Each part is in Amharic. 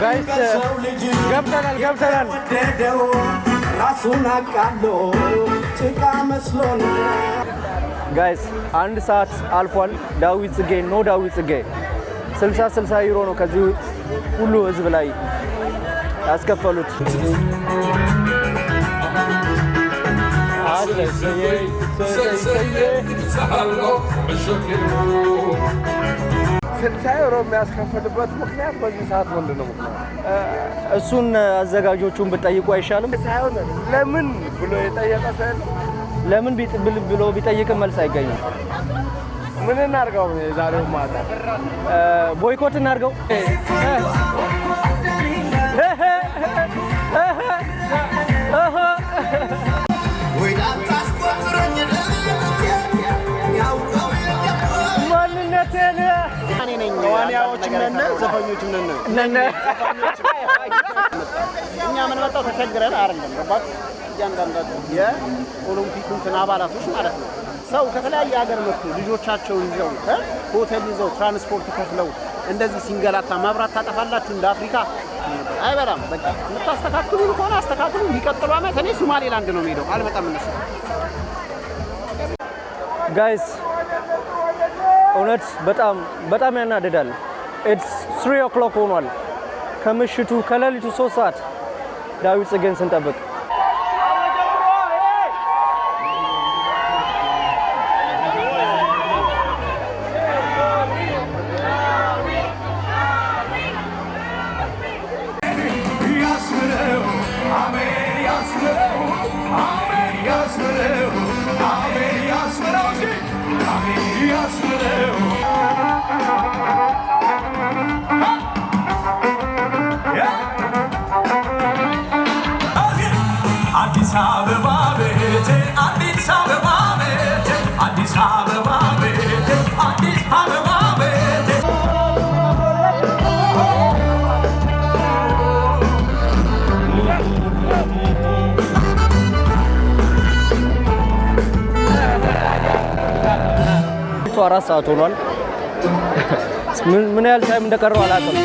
ጋይስ ገብተናል ራሱን አቃሎ ጭቃ መስሎን ጋይስ 1 ሰዓት አልፏል። ዳዊት ጽጌ ነው ዳዊት ጽጌ 60 ዩሮ ነው ከዚህ ሁሉ ህዝብ ላይ ያስከፈሉት። ዩሮ የሚያስከፍልበት ምክንያት በዚህ ሰዓት ምንድነው? እሱን አዘጋጆቹን ብጠይቁ አይሻልም? ሳይሆን ለምን ብሎ የጠየቀ ሰው ለምን ብሎ ቢጠይቅ መልስ አይገኝም። ምን እናርጋው? ዛሬው ማታ ቦይኮት እናርጋው። ማንነቴን እኔ ነኝ። ዋንያዎችም ነን ዘፋኞችም ነን። እኛ ምን መጣው ተቸግረን አይደለም። ገባክ? እያንዳንዳቸው የኦሎምፒክ እንትን አባላቶች ማለት ነው ሰው ከተለያየ ሀገር መጥቶ ልጆቻቸውን ይዘው ሆቴል ይዘው ትራንስፖርት ከፍለው እንደዚህ ሲንገላታ መብራት ታጠፋላችሁ እንደ አፍሪካ አይበላም። በቃ የምታስተካክሉ ከሆነ አስተካክሉ። የሚቀጥለው ዓመት እኔ ሶማሌላንድ ነው የምሄደው። አልመጣም እነሱ ጋይስ እውነት በጣም ያናደዳል። ኢትስ 3 o'clock ሆኗል። ከምሽቱ ከሌሊቱ 3 ሰዓት ዳዊት ጽጌን ስንጠብቅ አራት ሰዓት ሆኗል። ምን ያህል ታይም እንደቀረው አላውቅም።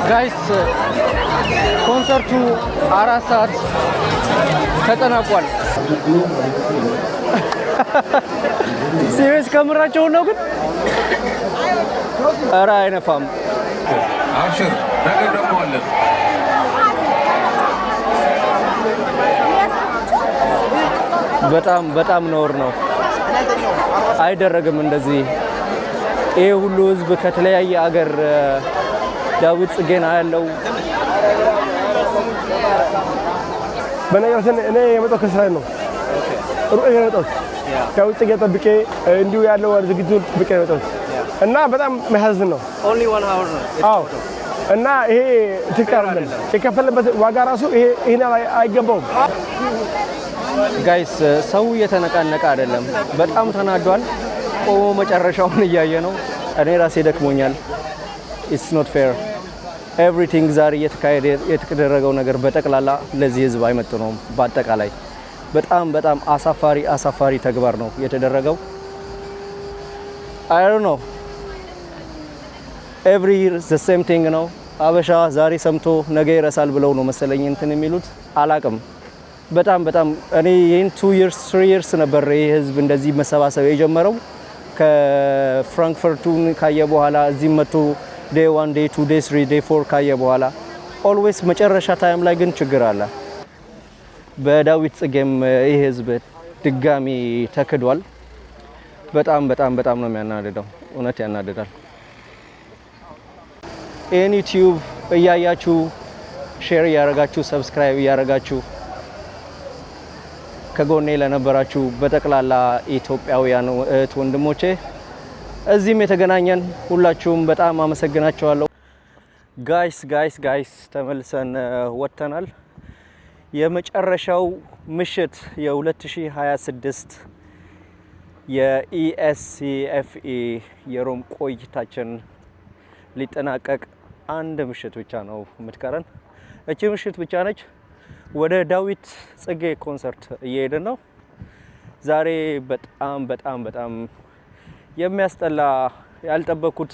ጋይስ ኮንሰርቱ 4 ሰዓት ተጠናቋል። ሲሪየስ ከምራቸው ነው ግን ኧረ አይነፋም። አሽር ነገር ደግሞ አለ። በጣም ነውር ነው። አይደረግም እንደዚህ። ይሄ ሁሉ ህዝብ ከተለያየ ሀገር ዳዊት ጽጌን ያለው በነገራችን እኔ የመጣው ከእስራኤል ነው። ሩቅ የመጣሁት ዳዊት ጽጌ ጠብቄ እንዲሁ ያለው ዝግጅቱን ጠብቄ የመጣሁት እና በጣም የሚያሳዝን ነው። only 1 hour ነው። አዎ እና ይሄ ትክክል አይደለም። የከፈለበት ዋጋ ራሱ ይሄን አይገባውም። ጋይስ ሰው እየተነቃነቀ አይደለም። በጣም ተናዷል። ቆሞ መጨረሻውን እያየ ነው። እኔ ራሴ ደክሞኛል። it's not fair everything ዛሬ የተደረገው ነገር በጠቅላላ ለዚህ ህዝብ አይመጥነውም። በአጠቃላይ በጣም አሳፋሪ ተግባር ነው የተደረገው። I don't know every year the same thing ነው። አበሻ ዛሬ ሰምቶ ነገ ይረሳል ብለው ነው መሰለኝ እንትን የሚሉት አላቅም። በጣም እኔ ይሄን 2 years 3 years ነበር ይሄ ህዝብ እንደዚህ መሰባሰብ የጀመረው ከፍራንክፈርቱን ካየ በኋላ እዚህ መጥቶ day 1 day 2 day 3 day 4 ካየ በኋላ always መጨረሻ ታይም ላይ ግን ችግር አለ። በዳዊት ጽጌም ይሄ ህዝብ ድጋሚ ተክዷል። በጣም ነው የሚያናደደው። እውነት ያናደዳል። ይሄን ዩቲዩብ እያያችሁ ሼር እያረጋችሁ ሰብስክራይብ እያረጋችሁ ከጎኔ ለነበራችሁ በጠቅላላ ኢትዮጵያውያን እህት ወንድሞቼ እዚህም የተገናኘን ሁላችሁም በጣም አመሰግናችኋለሁ። ጋይስ ተመልሰን ወጥተናል። የመጨረሻው ምሽት የ2026 የኢኤስሲኤፍኢ የሮም ቆይታችን ሊጠናቀቅ አንድ ምሽት ብቻ ነው የምትቀረን። እቺ ምሽት ብቻ ነች። ወደ ዳዊት ጽጌ ኮንሰርት እየሄድን ነው። ዛሬ በጣም የሚያስጠላ ያልጠበቅኩት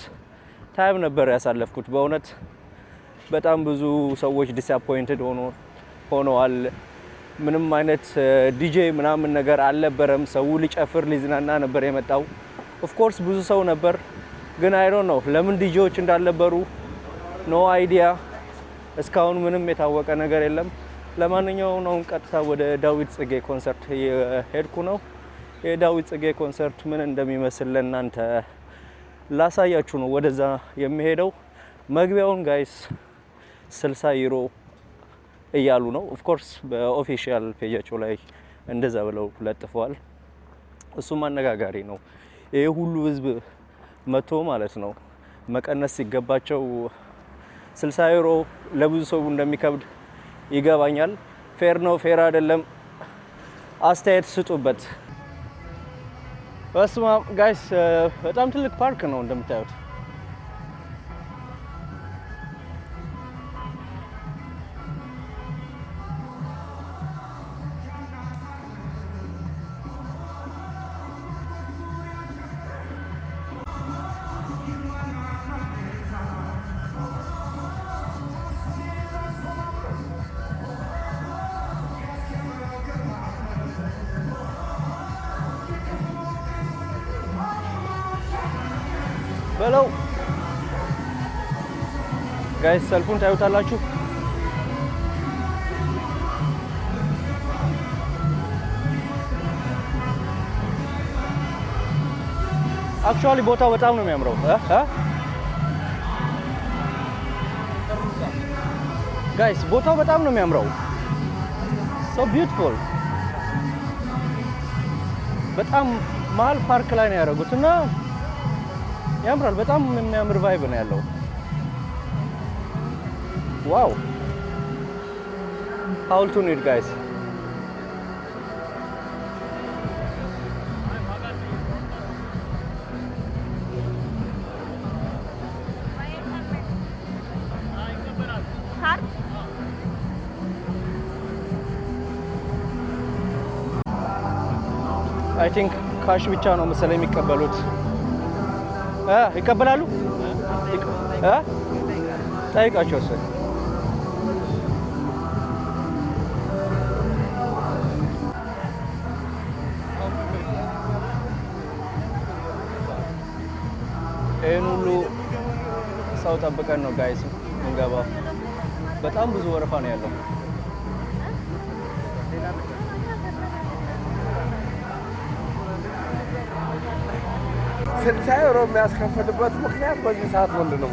ታይም ነበር ያሳለፍኩት። በእውነት በጣም ብዙ ሰዎች ዲስአፖይንትድ ሆነዋል። ምንም አይነት ዲጄ ምናምን ነገር አልነበረም። ሰው ሊጨፍር ሊዝናና ነበር የመጣው። ኦፍ ኮርስ ብዙ ሰው ነበር፣ ግን አይ ዶንት ኖ ለምን ዲጄዎች እንዳልነበሩ ኖ አይዲያ። እስካሁን ምንም የታወቀ ነገር የለም። ለማንኛውም ነው ቀጥታ ወደ ዳዊት ጽጌ ኮንሰርት የሄድኩ ነው። የዳዊት ጽጌ ኮንሰርት ምን እንደሚመስል ለእናንተ ላሳያችሁ ነው ወደዛ የሚሄደው። መግቢያውን ጋይስ 60 ዩሮ እያሉ ነው። ኦፍ ኮርስ በኦፊሻል ፔጃቸው ላይ እንደዛ ብለው ለጥፈዋል። እሱም አነጋጋሪ ነው። ይሄ ሁሉ ህዝብ መቶ ማለት ነው መቀነስ ሲገባቸው 60 ዩሮ ለብዙ ሰው እንደሚከብድ ይገባኛል። ፌር ነው ፌር አይደለም፣ አስተያየት ስጡበት። በስማ ጋይስ በጣም ትልቅ ፓርክ ነው እንደምታዩት። በለው ጋይስ ሰልፉን ታዩታላችሁ። አክቹአሊ ቦታው በጣም ነው የሚያምረው። ጋይስ ቦታው በጣም ነው የሚያምረው። ሶ ቢዩቲፉል። በጣም መሀል ፓርክ ላይ ነው ያደረጉት እና ያምራል። በጣም የሚያምር ቫይብ ነው ያለው። ዋው ሐውልቱን ሂድ ጋይስ። አይ ቲንክ ካሽ ብቻ ነው መሰለኝ የሚቀበሉት። ይቀበላሉ? ጠይቃቸው። ይህን ሁሉ ሰው ጠብቀን ነው ጋይስ እንገባው። በጣም ብዙ ወረፋ ነው ያለው። ስልሳ ዩሮ የሚያስከፍልበት ምክንያት በዚህ ሰዓት ምንድን ነው?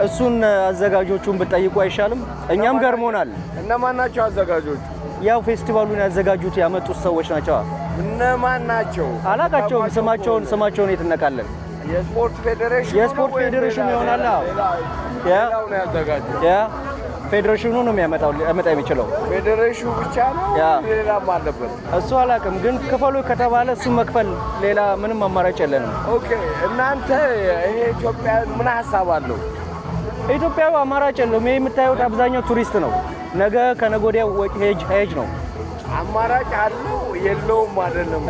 እሱን አዘጋጆቹን ብትጠይቁ አይሻልም? እኛም ገርሞናል። እነማን ናቸው አዘጋጆቹ? ያው ፌስቲቫሉን ያዘጋጁት ያመጡት ሰዎች ናቸው። እነማን ናቸው? አላቃቸውም። ስማቸውን የት እናውቃለን? የስፖርት ፌዴሬሽን ይሆናል። ያው ነው ያዘጋጀው። ፌዴሬሽኑ ነው ሊያመጣ የሚችለው። ፌዴሬሽኑ ብቻ ነው ሌላም አለበት? እሱ አላውቅም፣ ግን ክፈሉ ከተባለ እሱ መክፈል ሌላ ምንም አማራጭ የለንም። ኦኬ እናንተ ይሄ ኢትዮጵያ ምን ሀሳብ አለው? ኢትዮጵያዊ አማራጭ የለውም። ይሄ የምታዩት አብዛኛው ቱሪስት ነው። ነገ ከነገ ወዲያ ሄጅ ነው። አማራጭ አለው የለውም አይደለም።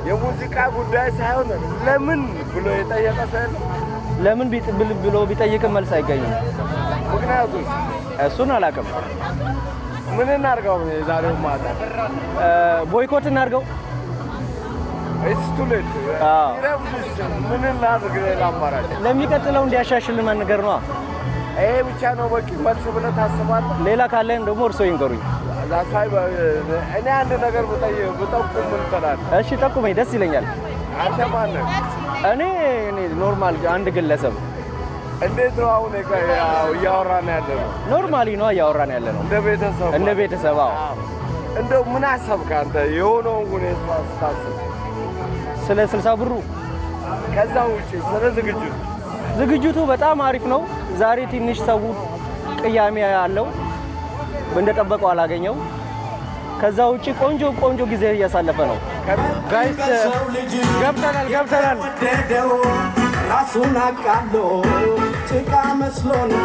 የሙዚቃ ጉዳይ ሳይሆን ለምን ብሎ የጠየቀ ሰው የለም። ለምን ብሎ ቢጠይቅም መልስ አይገኝም። ምክንያቱም እሱን አላውቅም። ምን እናድርገው? የዛሬው ማታ ቦይኮት እናድርገው። ስቱሌት ምን እናድርግ? ሌላ አማራጭ ለሚቀጥለው እንዲያሻሽልን ነገር ነው። ይሄ ብቻ ነው በቂ መልስ ብለህ ታስባለህ? ሌላ ካለን ደግሞ እርስዎ ይንገሩኝ። እኔ አንድ ነገር ብጠቁም ምን ትላለህ? እሺ ጠቁመኝ፣ ደስ ይለኛል። አንተ ማነህ? እኔ ኖርማል አንድ ግለሰብ። እንዴት ነው አሁን እያወራን ያለ ነው? ኖርማሊ ነው እያወራን ያለ ነው። እንደ ቤተሰብ። እንደው ምን አሰብክ አንተ የሆነውን ሁኔታ ስታስብ? ስለ 60 ብሩ ከዛ ውጪ ስለ ዝግጅቱ በጣም አሪፍ ነው። ዛሬ ትንሽ ሰው ቅያሜ ያለው እንደጠበቀው አላገኘው። ከዛ ውጪ ቆንጆ ጊዜ እያሳለፈ ነው። ጋይስ ገብተናል። ራሱን አቃሎ ጭቃ መስሎና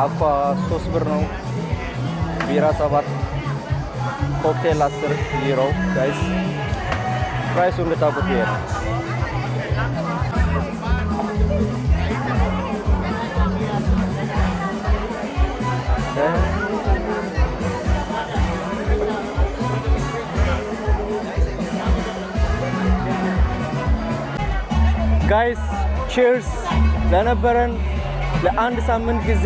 አኳ 3 ብር ነው። ቢራ 7፣ ኮክቴል 10 ዩሮ። ጋይስ ፕራይሱ እንድታውቁት ይሄ ነው። ጋይስ ቺርስ ለነበረን ለአንድ ሳምንት ጊዜ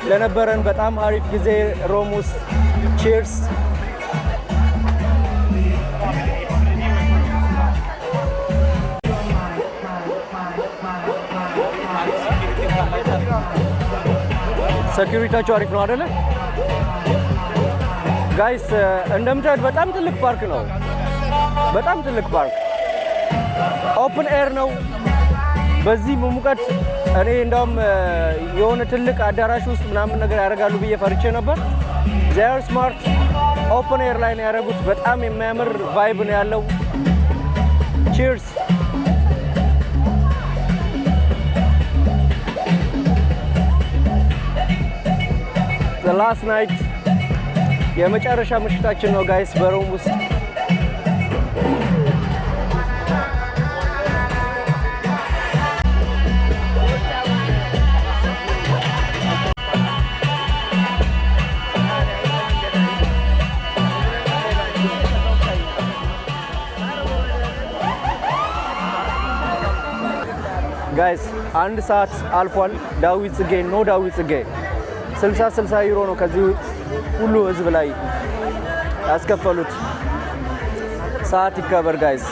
ለነበረን በጣም አሪፍ ጊዜ ሮም ውስጥ ቺርስ። ሴኩሪቲያቸው አሪፍ ነው አይደለ ጋይስ? እንደምታዩት በጣም ትልቅ ፓርክ ነው። በጣም ትልቅ ፓርክ ኦፕን ኤር ነው። በዚህ ሙቀት እኔ እንደውም የሆነ ትልቅ አዳራሽ ውስጥ ምናምን ነገር ያደርጋሉ ብዬ ፈርቼ ነበር። ዜር ስማርት ኦፕን ኤር ላይ ነው ያደረጉት። በጣም የሚያምር ቫይብ ነው ያለው። ቺርስ። ዘ ላስት ናይት የመጨረሻ ምሽታችን ነው ጋይስ በሮም ውስጥ። ጋይስ 1 ሰዓት አልፏል። ዳዊት ጽጌ ነው። ዳዊት ጽጌ 60 ዩሮ ነው ከዚህ ሁሉ ህዝብ ላይ ያስከፈሉት። ሰዓት ይከበር ጋይስ።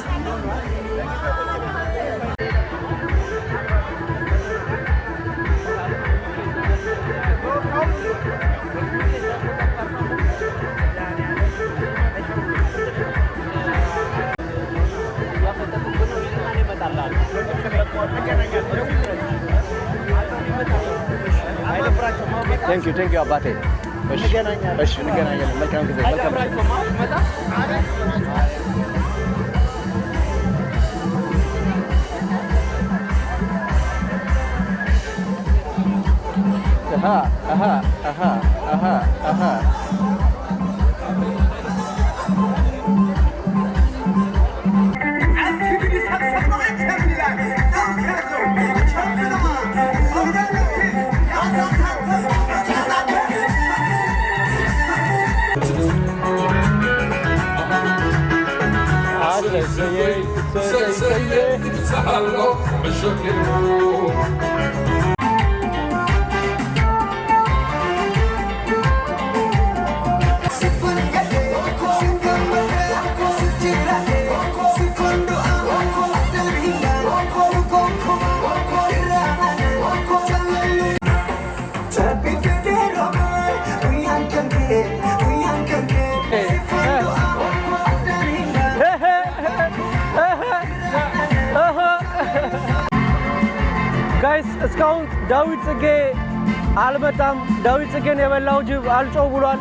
ቴንክ ዩ አባቴ። እሺ እንገናኛለን። መልካም ጊዜ። ጋይስ እስካሁን ዳዊት ጽጌ አልመጣም። ዳዊት ጽጌን የበላው ጅብ አልጮህ ብሏል።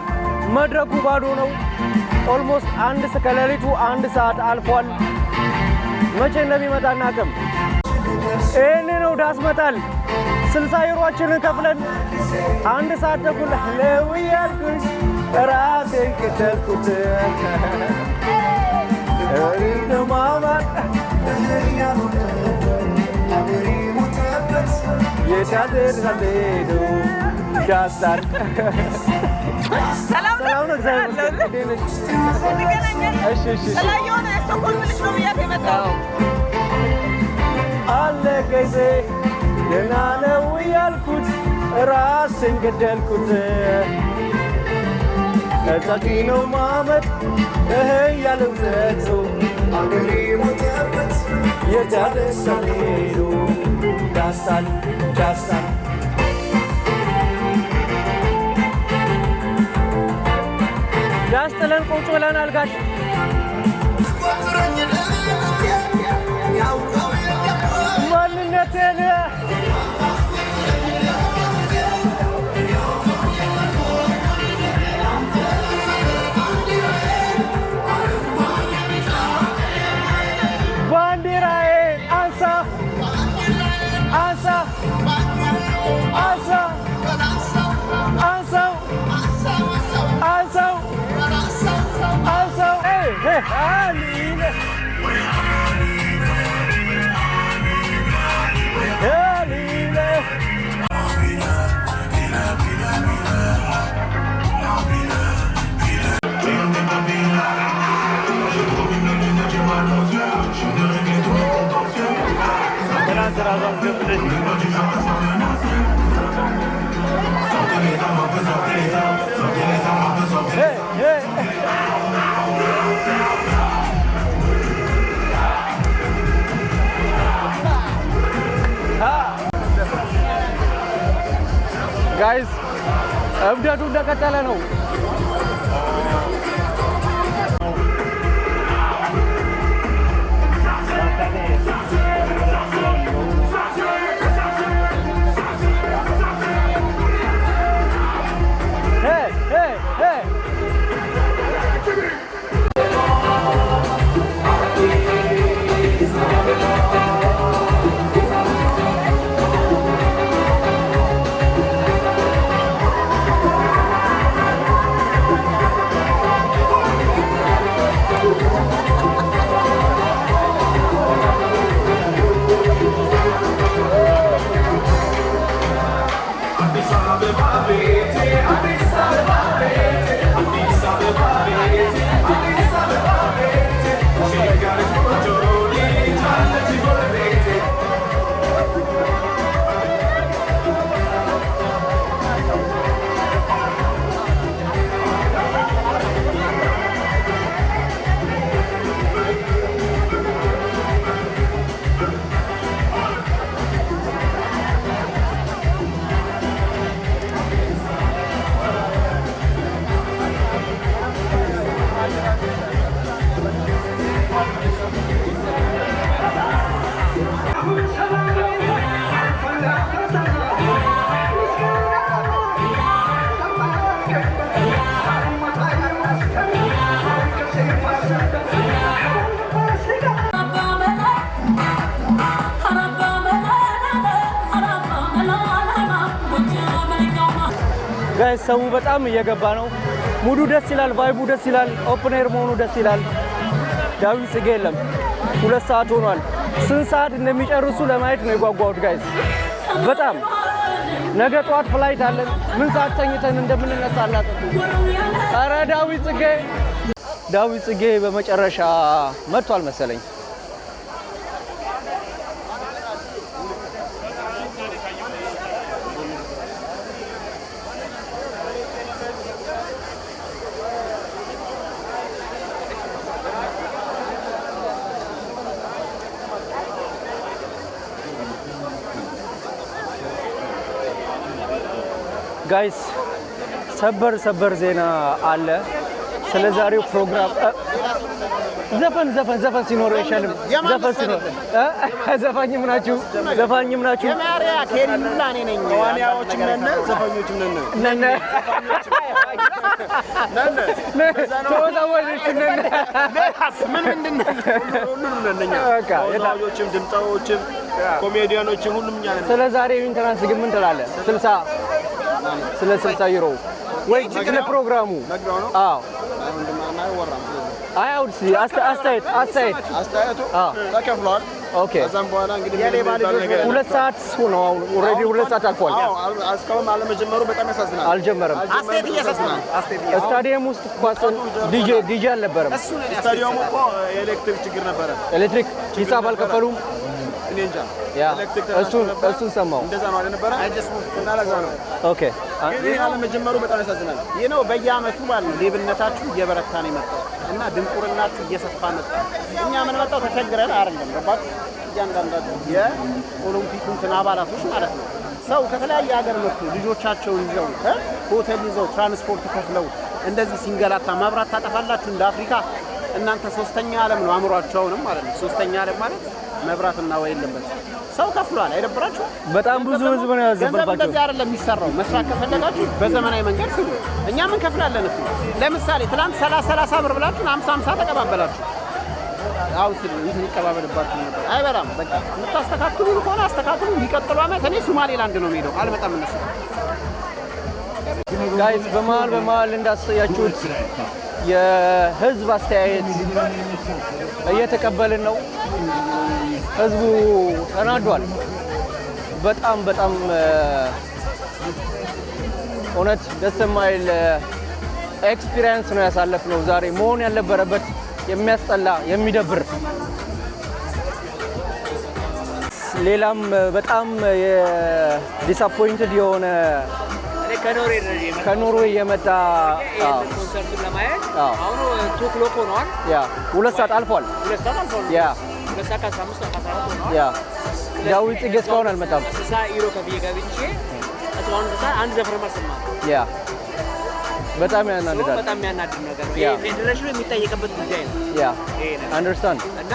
መድረኩ ባዶ ነው። ኦልሞስት ከሌሊቱ 1 ሰዓት አልፏል። መቼ እንደሚመጣ እናቅም። ይሄኔ ነው ዳስ መጣል። 60 ዩሮአችንን ከፍለን 1 ሰዓት ተኩል ለውያልኩሽ ራሴን ከተልኩት ማማት የታደርጋለሁ ዳስታር ሰላም ነው። እግዚአብሔር ይመስገን። እሺ ሰላም ስቶኮልም ልጅ ነው ብያት የመጣው አለ ጊዜ ደህና ነው ያልኩት ራሴን ገደልኩት። እዛኪነው ማመድ ያለው ዘግቶ አገሬ ሞተበት የዳደሳል ሄዶ ዳሳል ዳሳል ዳስጥለን ቁጭ ብለናል ጋሽ ማንነቴን ባንዲራዬን አንሳ አንሳ አንሳ አንሳው አንሳው አንሳው አሊነ አሊነ ጋይስ እብደቱ እንደቀጠለ ነው። ጋይስ ሰው በጣም እየገባ ነው። ሙዱ ደስ ይላል፣ ቫይቡ ደስ ይላል፣ ኦፕን ኤር መሆኑ ደስ ይላል። ዳዊት ጽጌ የለም 2 ሰዓት ሆኗል። ስንት ሰዓት እንደሚጨርሱ ለማየት ነው የጓጓሁት ጋይስ በጣም። ነገ ጠዋት ፍላይት አለን። ምን ሰዓት ተኝተን እንደምንነሳ አላውቅም። ኧረ ዳዊት ጽጌ በመጨረሻ መጥቷል መሰለኝ። ጋይስ ሰበር ዜና አለ። ስለ ዛሬው ፕሮግራም ዘፈን ሲኖር አይሻልም? ዘፈን ሲኖር ዘፋኝም ናችሁ የማሪያ ኬሪሙላ እኔ ነኝ። ዋንያዎችም ነን ዘፋኞችም ነን ተወዛዋዦችም ነን። ምንድን ነው ሁሉም ነን እኛ። ተወዛዋዦችም ድምፃዎችም ኮሜዲያኖችም ሁሉም እኛ ነን። ስለ ዛሬው ኢንተራንስ ግን ምን ትላለህ? 60 ዩሮ ወይ ስለ ፕሮግራሙ? አዎ አውድሲ አስተያየቱ ተከፍሏል። ኦኬ ከዛም በኋላ እንግዲህ 2 ሰዓት ነው። አሁን ኦልሬዲ 2 ሰዓት አልፏል። እስካሁን አለመጀመሩ በጣም ያሳዝናል። አልጀመረም። አስተያየት እየሰጠናል። ስታዲየም ውስጥ ኳስን ዲጄ አልነበረም። ስታዲየሙ እኮ የኤሌክትሪክ ችግር ነበረ። ኤሌክትሪክ ሂሳብ አልከፈሉም። እኔ እንጃ እሱን ሰማው እንደዛ ነው አልነበረ እና ለዛ ነው ኦኬ ይሄ አለ መጀመሩ በጣም ያሳዝናል ይሄ ነው በየአመቱ ማለት ነው ሌብነታችሁ እየበረታ ነው የመጣው እና ድንቁርናችሁ እየሰፋ መጣ እኛ ምን መጣው ተቸግረን አይደለም ገባክ እያንዳንዳችሁ የኦሎምፒክ እንትን አባላቶች ማለት ነው ሰው ከተለያየ ሀገር መጥቶ ልጆቻቸውን ይዘው ሆቴል ይዘው ትራንስፖርት ከፍለው እንደዚህ ሲንገላታ መብራት ታጠፋላችሁ እንደ አፍሪካ እናንተ ሶስተኛ ዓለም ነው አምሯቸውንም ማለት ነው ሶስተኛ ዓለም ማለት መብራትና ወይ የለበት ሰው ከፍሏል አይደብራችሁ በጣም ብዙ ህዝብ ነው ያዘበባችሁ እንደዚህ አይደለም የሚሰራው መስራት ከፈለጋችሁ በዘመናዊ መንገድ ስሩ እኛ ምን ከፍላለን እኮ ለምሳሌ ትላንት 30 ብር ብላችሁ 50 ተቀባበላችሁ አውስ እንትን ይቀባበልባችሁ ነበር አይበላም በቃ የምታስተካክሉ ከሆነ አስተካክሉ የሚቀጥለው አመት እኔ ሶማሌላንድ ነው የምሄደው አልመጣም እነሱ ጋይስ በመሃል እንዳሳያችሁት የህዝብ አስተያየት እየተቀበልን ነው ህዝቡ ተናዷል በጣም እውነት ደስ የማይል ኤክስፒሪየንስ ነው ያሳለፍነው ዛሬ መሆን ያልነበረበት የሚያስጠላ የሚደብር ሌላም በጣም ዲስአፖይንትድ የሆነ ከኖርዌይ የመጣ ኮንሰርቱን ለማየት አሁን 2 o'clock ሆኗል ያ 2 ሰዓት አልፏል ያ 2 ሰዓት 15 14 ሆኗል ያ ዳዊት ጽጌ እስካሁን አልመጣም 60 ዩሮ ከፍዬ ገብቼ እስካሁን አንድ ዘፈን ማሰማ ያ በጣም ያናድዳል በጣም ያናድድ ነገር ነው ይሄ ፌዴሬሽኑ የሚጠየቅበት ጉዳይ ነው ያ አንደርስታንድ እና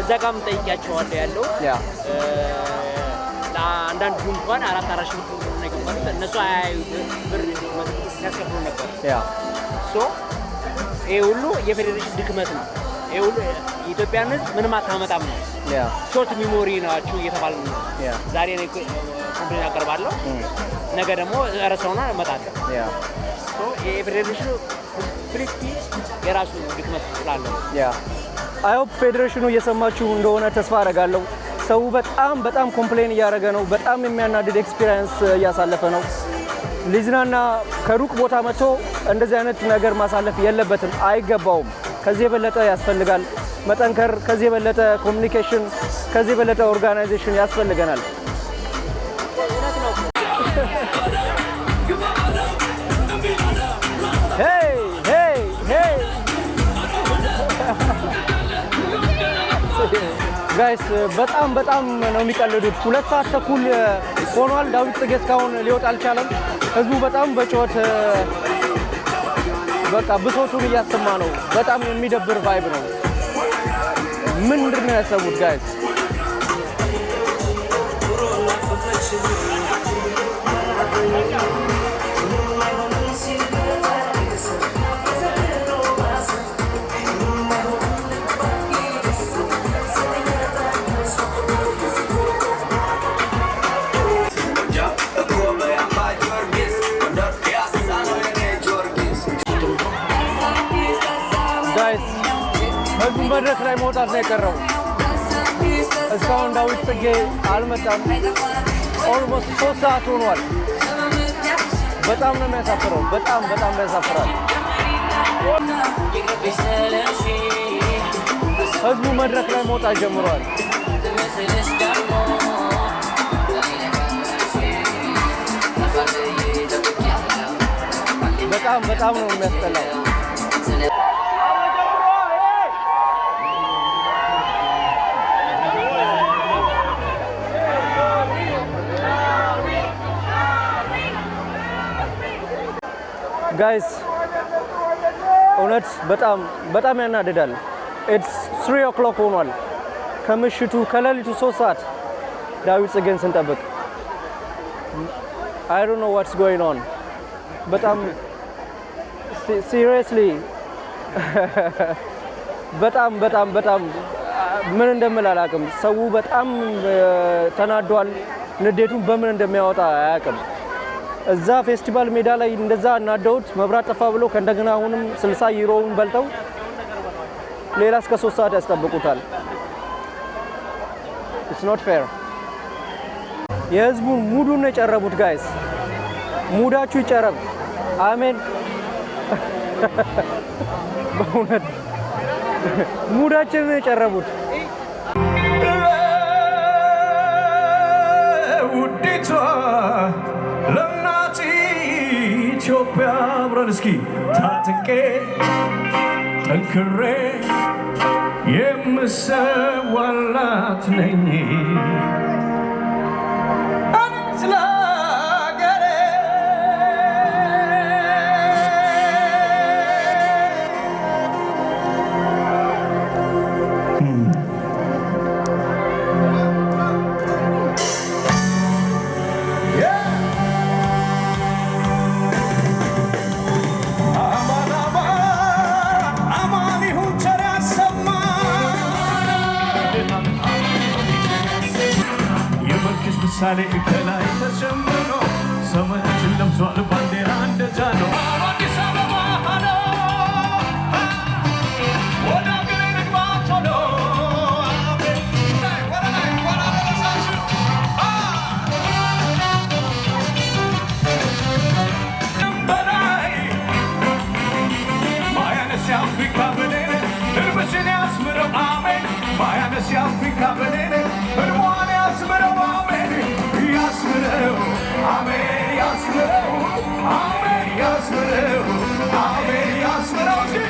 እዛ ጋርም ጠይቂያቸዋለሁ ያለው ያ ለአንዳንድ እንኳን 4 ሺህ ብር ነው የከፈሉት እነሱ ብር ሲያስከፍሉ ነበር ያ ሶ ይሄ ሁሉ የፌዴሬሽን ድክመት ነው ይሄ ሁሉ የኢትዮጵያን ህዝብ ምንም አታመጣም ነው ያ ሾርት ሚሞሪ ናችሁ እየተባለ ነው ያ ዛሬ ነው ኮምፕሌን አቀርባለሁ ነገ ደግሞ እረሳውና እመጣለሁ ያ ሶ የፌዴሬሽኑ ኮምፕሊትሊ የራሱ ድክመት ስላለው ያ አይ ሆፕ ፌዴሬሽኑ እየሰማችሁ እንደሆነ ተስፋ አደርጋለሁ ሰው በጣም ኮምፕሌን እያደረገ ነው በጣም የሚያናድድ ኤክስፒሪየንስ እያሳለፈ ነው ሊዝናና ከሩቅ ቦታ መጥቶ እንደዚህ አይነት ነገር ማሳለፍ የለበትም አይገባውም ከዚህ የበለጠ ያስፈልጋል መጠንከር ከዚህ የበለጠ ኮሙኒኬሽን ከዚህ የበለጠ ኦርጋናይዜሽን ያስፈልገናል ጋይስ በጣም ነው የሚቀልዱት 2 ሰዓት ተኩል ሆኗል ዳዊት ጽጌ እስካሁን ሊወጣ አልቻለም ህዝቡ በጣም በጮት በቃ ብሶቱን እያሰማ ነው በጣም የሚደብር ቫይብ ነው ምንድነው ያሰቡት ጋይስ ህዝቡ መድረክ ላይ መውጣት ነው የቀረው እስካሁን ዳዊት ጽጌ አልመጣም ኦልሞስት 3 ሰዓት ሆኗል በጣም ነው የሚያሳፍረው በጣም ያሳፍራል ህዝቡ መድረክ ላይ መውጣት ጀምሯል በጣም ነው የሚያስጠላው ጋይስ እውነት በጣም ያናድዳል ኢትስ 3 o'clock ሆኗል ከምሽቱ ከሌሊቱ 3 ሰዓት ዳዊት ጽጌን ስንጠብቅ I don't know what's going on በጣም seriously በጣም ምን እንደምል አላውቅም ሰው በጣም ተናዷል ንዴቱን በምን እንደሚያወጣ አያውቅም እዛ ፌስቲቫል ሜዳ ላይ እንደዛ እናደውት መብራት ጠፋ ብሎ ከእንደገና አሁንም 60 ዩሮውን በልተው ሌላ እስከ 3 ሰዓት ያስጠብቁታል it's not fair የህዝቡን ሙዱን ነው የጨረቡት ጋይስ ሙዳችሁ ይጨረብ አሜን በእውነት ሙዳችንን የጨረቡት ለአገሪቷ ለእናት ኢትዮጵያ አብረን እስኪ ታጥቄ ጠንክሬ የምሰዋላት ነኝ ስለ አገሬ ምሳሌ ከላይ ተጨምሮ ሰማያችን ለብሷል ባንዲራ እንደዛ ነው አዲስ አበባ ሀሎ ወደ አገሬ ልግባ ቶሎ በላይ ማያነስ የአፍሪካ ብሌን እርምሽን ያስምረው አሜን ማያነስ የአፍሪካ ብሌን እርሟን ያስምረው አሜን ያስምረው አሜን ያስምረው አሜን ያስምረው አሜን ያስምረው እስኪ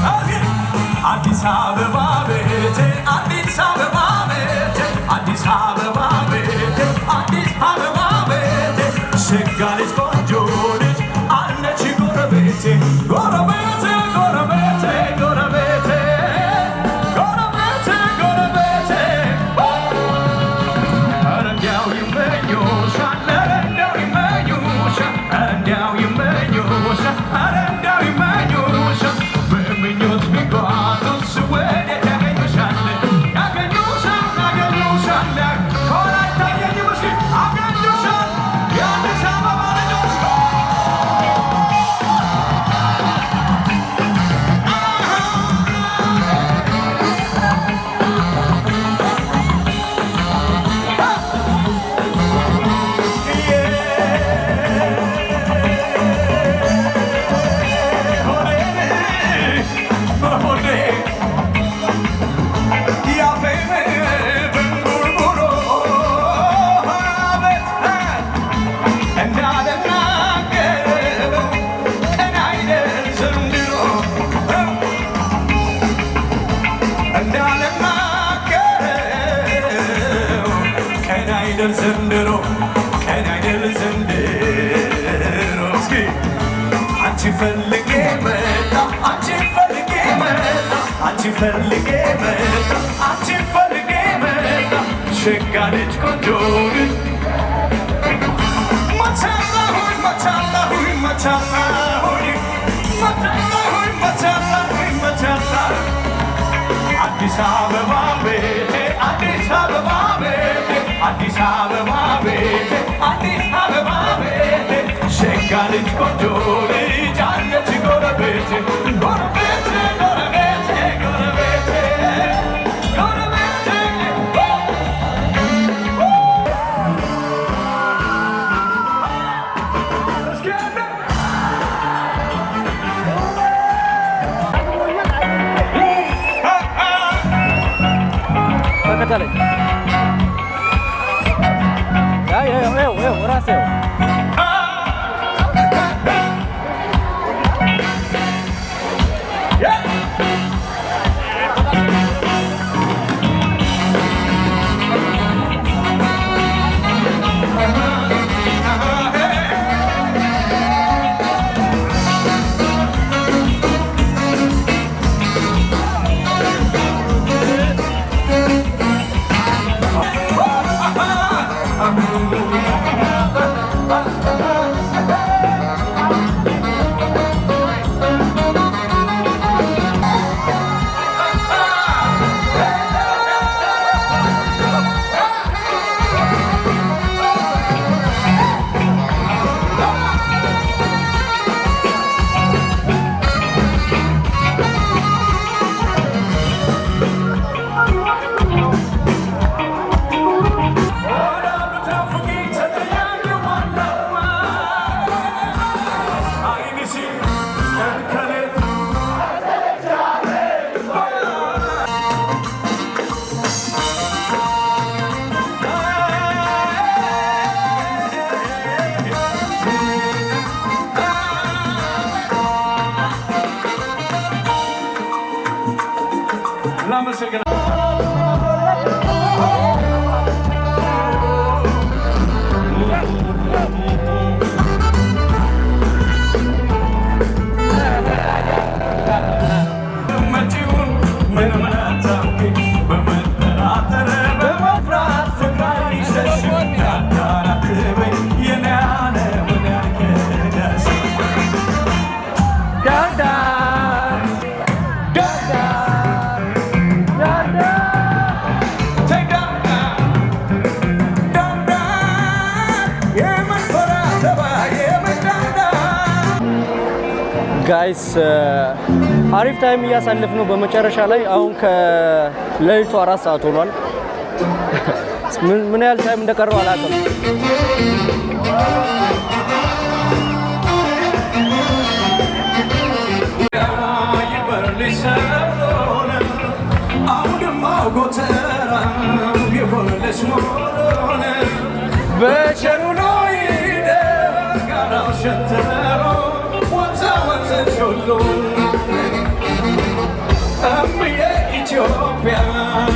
አሜን አዲስ አበባ ቤቴ አዲስ አበባ ቤቴ አዲስ አበባ ቤቴ አዲስ አበባ ቤቴ ሸጋ ልጅ ቆንጆ ልጅ አለች ጎረቤቴ ጎረቤቴ ጎረቤቴ ጎረቤቴ ጎረቤቴ ጎረቤቴ ኧረ እንዲያው ይመኙሻል ኧረ እንዲያው ይመኙሻል እንዲያው ይመኙሻል ኧረ እንዲያው ይመኙሻል በምኞት ቢጓዙስ ወዴት ያገኙሻል ያገኙሻል ያገኙሻል ከኋላ አይታየኝም እስኪ አገኙሻል የአዲስ አበባ ልጆች ዘንድሮ ቀን አይደል ዘንድሮ እስኪ አንቺ ፈልጌ መጣ አንቺ ፈልጌ መጣ አንቺ ፈልጌ መጣ አንቺ ፈልጌ መጣ ሸጋ ልጅ ቆንጆ ልጅ መቻላሁኝ መቻላሁኝ መቻላሁኝ መቻላሁኝ መቻላሁኝ መቻላሁኝ አዲስ አበባ ቤቴ አዲስ አበባ ቤቴ አዲስ አበባ ቤቴ አዲስ አበባ ቤቴ ሸጋ ልጅ ቆንጆ ልጅ አለች ጎረቤቴ ራሴው ጋይስ አሪፍ ታይም እያሳለፍ ነው። በመጨረሻ ላይ አሁን ከሌሊቱ 4 ሰዓት ሆኗል። ምን ያህል ታይም እንደቀረው አላውቅም። ኢትዮጵያ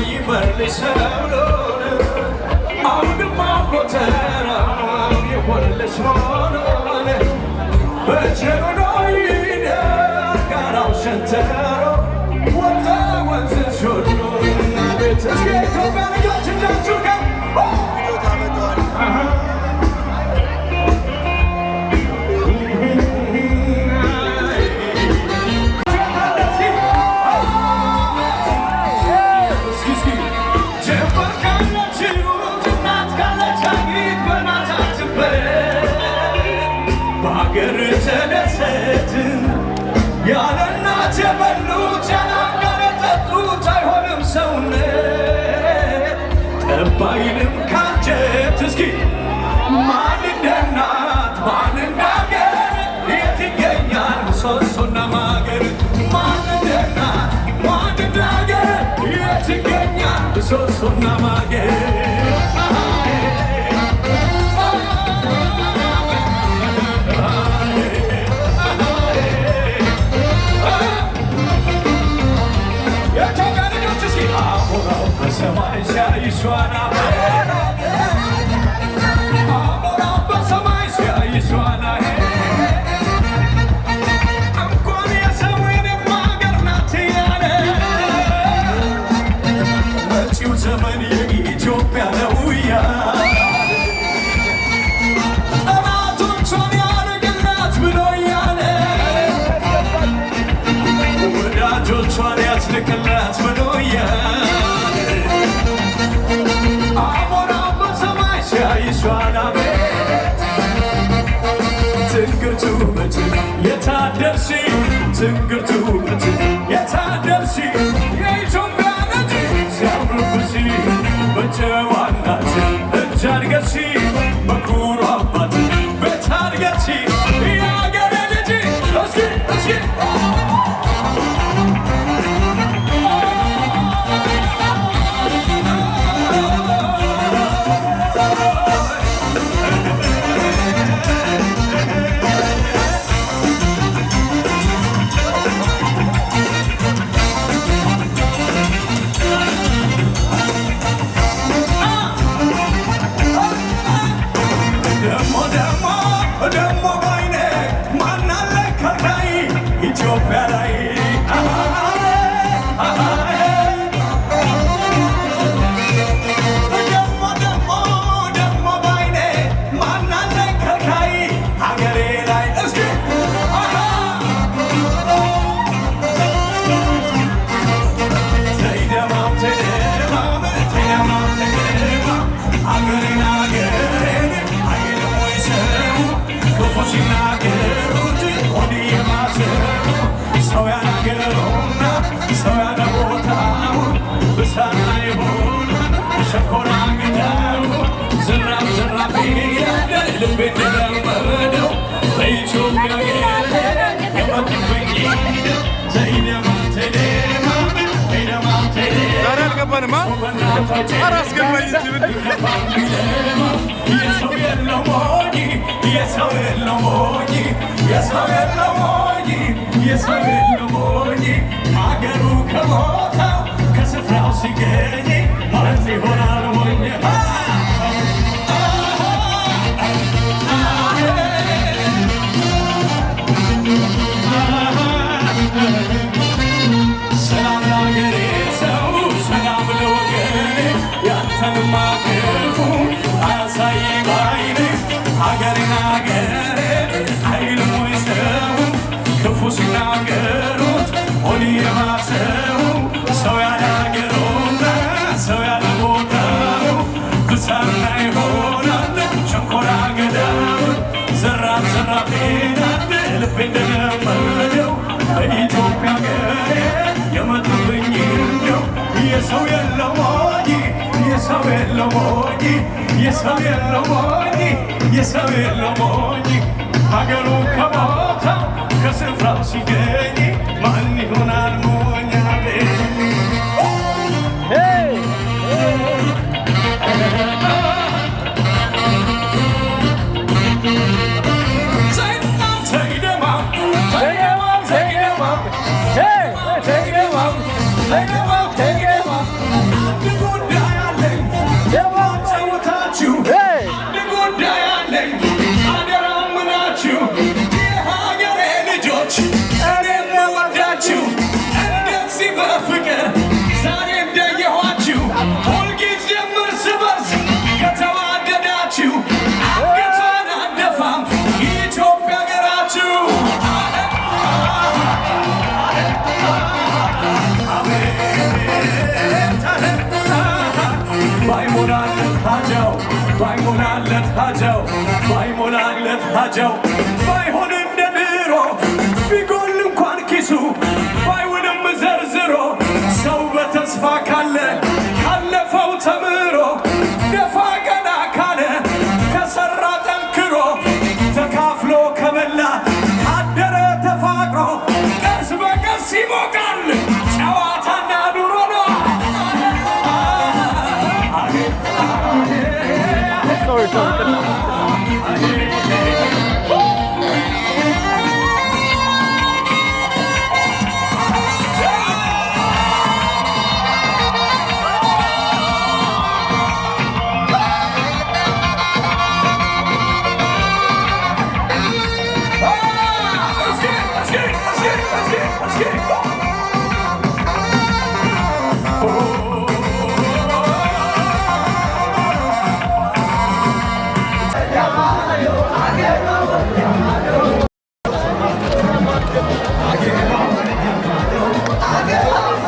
ይበልሽ ሰብሎን አውድማ ጎተራ ይወልሽ ሆኖን በቸሩኖ ይደጋራው ሸንተሮ ወጣ ወንዝሽ ሁሉ ቤት ኢትዮጵያ ልጆች እንዳችሁ ጋር ባይልም ካንጀት እስኪ ማን እንደናት ማን እንዳገር የት ይገኛል ምሰሶና ማገር ማን እንደናት ማን እንዳገር የት ይገኛል ምሰሶና ማገር በሰማይ ሲያይሿና አሞራው በሰማይ ሲያይሿና እንኳን የሰውን ማገር ናት ያለ መጪው ዘመን የኢትዮጵያ ነው እያለ ጠላቶቿን ያደርግላት ብሎ እያለ ወዳጆቿን ያጽድቅላት ብሎ እያለ ኢትዮጵያ ላይ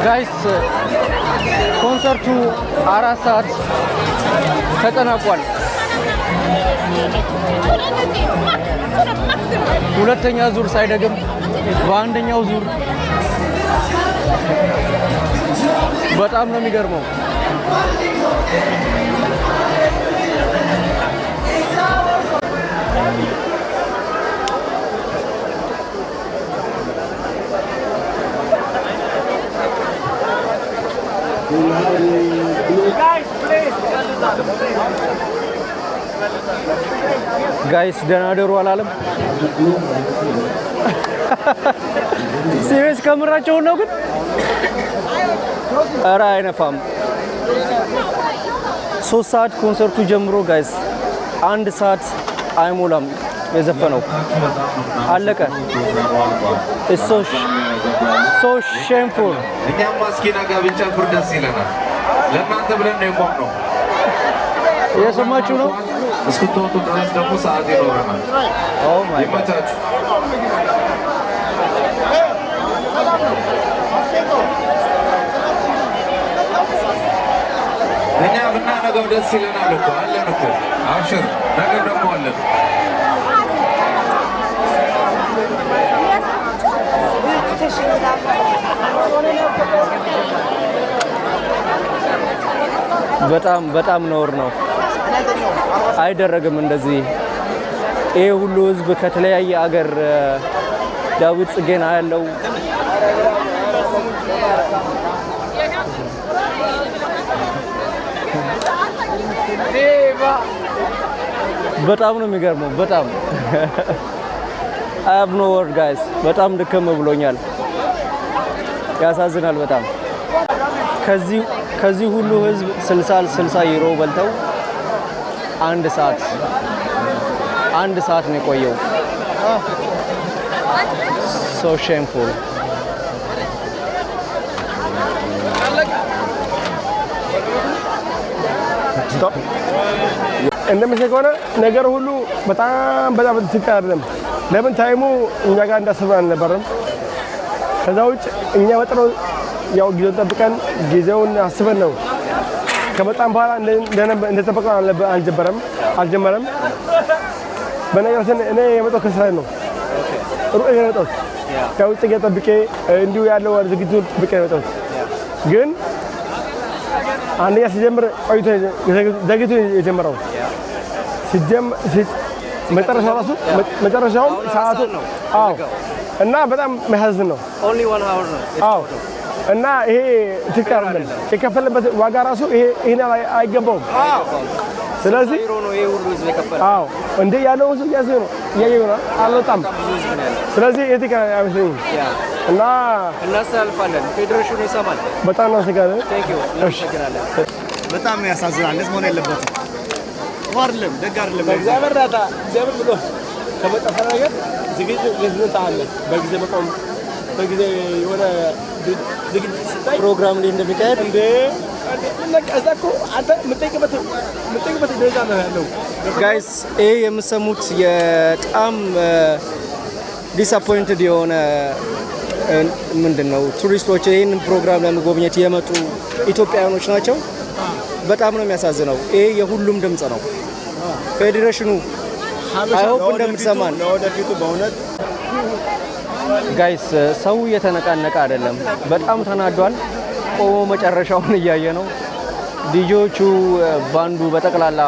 ጋይስ ኮንሰርቱ 4 ሰዓት ተጠናቋል። ሁለተኛ ዙር ሳይደግም በአንደኛው ዙር በጣም ነው የሚገርመው። ጋይስ ደህና ደሩ አላለም። ሲሪየስ ከምራቸው ነው ግን ኧረ አይነፋም። 3 ሰዓት ኮንሰርቱ ጀምሮ ጋይስ 1 ሰዓት አይሞላም የዘፈነው አለቀ it's so shameful እኛም ማስኪና ጋር ብንጨፍር ደስ ይለናል ለእናንተ ብለን ነው የቆምነው የሰማችሁ ነው እስክትወጡ ድረስ ደግሞ ሰዓት ይኖረናል oh my god እኛ ብናነገው ደስ ይለናል እኮ አለን እኮ አብሽር ነገ ደግሞ አለን በጣም ነውር ነው አይደረግም እንደዚህ ይሄ ሁሉ ህዝብ ከተለያየ ሀገር ዳዊት ጽጌና ያለው በጣም ነው የሚገርመው በጣም I have no word guys በጣም ድክም ብሎኛል ያሳዝናል በጣም ከዚህ ሁሉ ህዝብ 60 ዩሮ በልተው አንድ ሰዓት ነው የቆየው so shameful stop እንደምትሰከውና ነገር ሁሉ በጣም ትክክል አይደለም ለምን ታይሙ እኛ ጋር እንዳሰብን አልነበረም ከዛ ውጭ እኛ ወጥረው ያው ጊዜውን ጠብቀን ጊዜውን አስበን ነው ከመጣን በኋላ እንደተጠበቀው አልጀመረም በነገራችን እኔ የመጣው ከስራ ነው ሩቅ የመጣው ያው ጽጌ ጠብቄ እንዲሁ ያለው ዝግጅቱን ጠብቄ የመጣው ግን አንደኛ ሲጀምር ቆይቶ ዘግይቶ የጀመረው መጨረሻው ሰዓቱ አዎ እና በጣም የሚያሳዝን ነው only 1 hour ነው አዎ እና ይሄ ትክክል አይደለም የከፈለበት ዋጋ ራሱ ይሄን አይገባውም ስለዚህ ነው ይሄ ሁሉ ህዝብ የከፈለ አዎ እንዴ ያለው ህዝብ ያየው ነው አልወጣም ስለዚህ ይሄ ትክክል አይመስለኝም እና እናስተላልፋለን ፌዴሬሽኑ ይሰማል በጣም ነው ሰጋለ thank you እናመሰግናለን በጣም ያሳዝናል እንደዚህ መሆን የለበትም አይደለም ደግ አይደለም እግዚአብሔር ዳታ እግዚአብሔር ብሎ ከመጣፈ ነገር ዝግጅት አለ በጊዜ መቆም በጊዜ የሆነ ዝግጅት ስታይ ፕሮግራም ላይ እንደሚካሄድ እንዴ ለቀዛኮ አንተ ምትጠይቅበት ደረጃ ነው ያለው ጋይስ ይሄ የምሰሙት የጣም ዲስአፖይንትድ የሆነ ምንድነው ቱሪስቶች ይሄን ፕሮግራም ለመጎብኘት የመጡ ኢትዮጵያውያኖች ናቸው በጣም ነው የሚያሳዝነው ይሄ የሁሉም ድምጽ ነው ፌዴሬሽኑ አይሆፕ እንደምትሰማን ለወደፊቱ በእውነት ጋይስ ሰው እየተነቃነቀ አይደለም በጣም ተናዷል ቆሞ መጨረሻውን እያየ ነው ዲጆቹ ባንዱ በጠቅላላ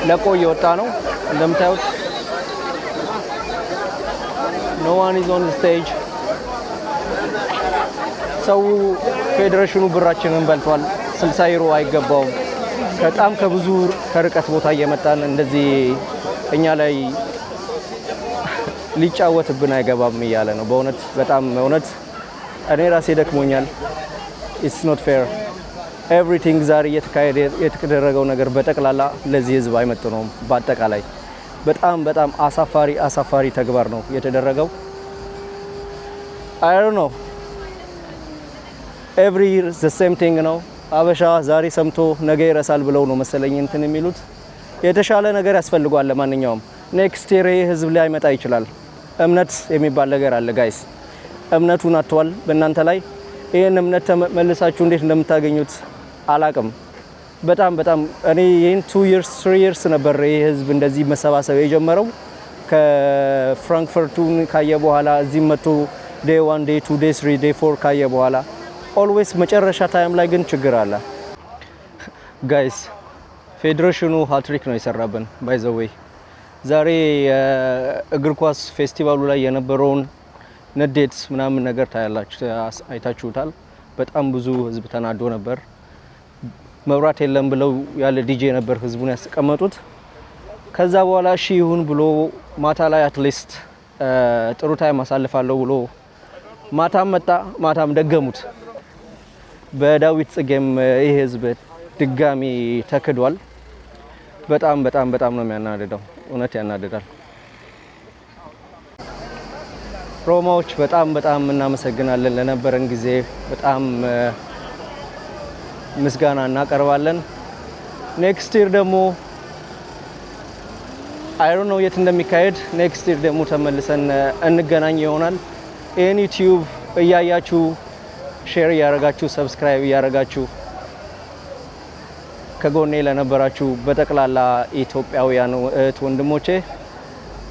ለቆ እየወጣ ነው እንደምታዩት no one is on the stage ሰው ፌዴሬሽኑ ብራችንን በልቷል 60 ዩሮ አይገባውም በጣም ከብዙ ከርቀት ቦታ እየመጣን እንደዚህ እኛ ላይ ሊጫወትብን አይገባም እያለ ነው በእውነት በጣም እውነት እኔ ራሴ ደክሞኛል it's not fair everything ዛሬ የተደረገው ነገር በጠቅላላ ለዚህ ህዝብ አይመጥነውም በአጠቃላይ በጣም አሳፋሪ ተግባር ነው የተደረገው I don't know every year the same thing ነው አበሻ ዛሬ ሰምቶ ነገ ይረሳል ብለው ነው መሰለኝ እንትን የሚሉት የተሻለ ነገር ያስፈልጋል ለማንኛውም ኔክስት ይር ህዝብ ላይ አይመጣ ይችላል እምነት የሚባል ነገር አለ ጋይስ እምነቱን አጥቷል በእናንተ ላይ ይሄን እምነት ተመልሳችሁ እንዴት እንደምታገኙት አላቅም በጣም እኔ ይሄን 2 years 3 years ነበር ይሄ ህዝብ እንደዚህ መሰባሰብ የጀመረው ከፍራንክፈርቱን ካየ በኋላ እዚህ መጥቶ day 1 day 2 day 3 day 4 ካየ በኋላ always መጨረሻ ታይም ላይ ግን ችግር አለ ጋይስ ፌዴሬሽኑ ሃትሪክ ነው የሰራብን ባይ ዘ ዌይ ዛሬ እግር ኳስ ፌስቲቫሉ ላይ የነበረውን ንዴት ምናምን ነገር ታያላችሁ አይታችሁታል በጣም ብዙ ህዝብ ተናዶ ነበር መብራት የለም ብለው ያለ ዲጄ ነበር ህዝቡን ያስቀመጡት ከዛ በኋላ እሺ ይሁን ብሎ ማታ ላይ አትሊስት ጥሩ ታይም አሳልፋለሁ ብሎ ማታም ደገሙት በዳዊት ጽጌም ይሄ ህዝብ ድጋሚ ተክዷል በጣም ነው የሚያናደደው እውነት ያናደዳል ሮማዎች በጣም እናመሰግናለን ለነበረን ጊዜ በጣም ምስጋና እናቀርባለን። ኔክስት ይር ደግሞ አይ ዶንት ኖ የት እንደሚካሄድ ኔክስት ይር ደግሞ ተመልሰን እንገናኝ ይሆናል። ይህን ዩቲዩብ እያያችሁ ሼር እያረጋችሁ ሰብስክራይብ እያረጋችሁ ከጎኔ ለነበራችሁ በጠቅላላ ኢትዮጵያውያን እህት ወንድሞቼ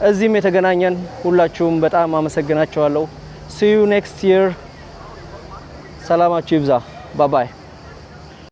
እዚህም የተገናኘን ሁላችሁም በጣም አመሰግናችኋለሁ። see you next year ሰላማችሁ ይብዛ። ባይ ባይ።